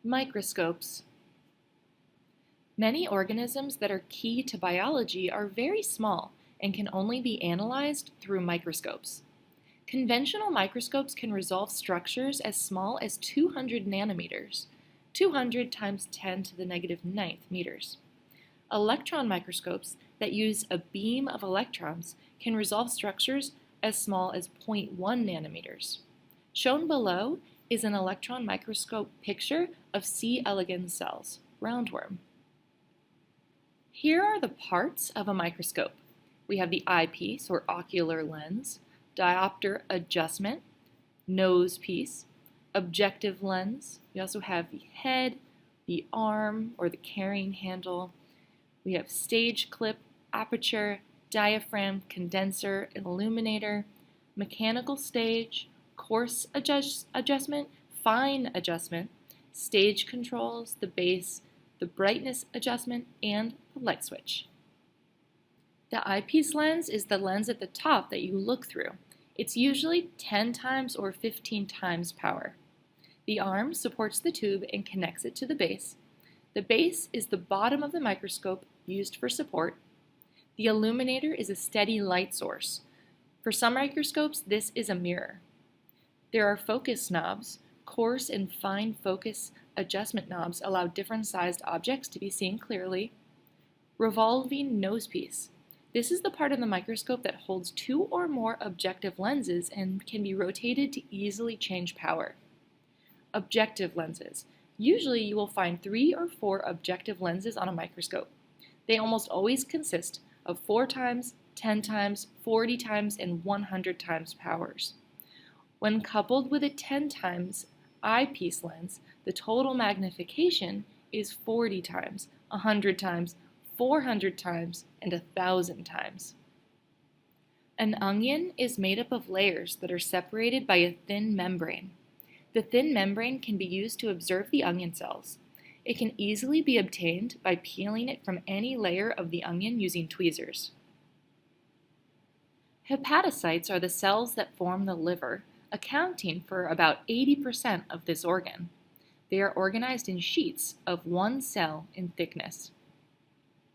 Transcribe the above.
Microscopes. Many organisms that are key to biology are very small and can only be analyzed through microscopes. Conventional microscopes can resolve structures as small as 200 nanometers, 200 times 10 to the negative ninth meters. Electron microscopes that use a beam of electrons can resolve structures as small as 0.1 nanometers. Shown below is an electron microscope picture of C. elegans cells, roundworm. Here are the parts of a microscope. We have the eyepiece or ocular lens, diopter adjustment, nose piece, objective lens. We also have the head, the arm or the carrying handle. We have stage clip, aperture, diaphragm, condenser, illuminator, mechanical stage, coarse adjustment, fine adjustment, stage controls, the base, the brightness adjustment, and the light switch. The eyepiece lens is the lens at the top that you look through. It's usually 10 times or 15 times power. The arm supports the tube and connects it to the base. The base is the bottom of the microscope used for support. The illuminator is a steady light source. For some microscopes, this is a mirror. There are focus knobs. Coarse and fine focus adjustment knobs allow different sized objects to be seen clearly. Revolving nosepiece. This is the part of the microscope that holds 2 or more objective lenses and can be rotated to easily change power. Objective lenses. Usually you will find 3 or 4 objective lenses on a microscope. They almost always consist of 4 times, 10 times, 40 times, and 100 times powers. When coupled with a 10 times eyepiece lens, the total magnification is 40 times, 100 times, 400 times, and 1,000 times. An onion is made up of layers that are separated by a thin membrane. The thin membrane can be used to observe the onion cells. It can easily be obtained by peeling it from any layer of the onion using tweezers. Hepatocytes are the cells that form the liver, accounting for about 80% of this organ. They are organized in sheets of 1 cell in thickness.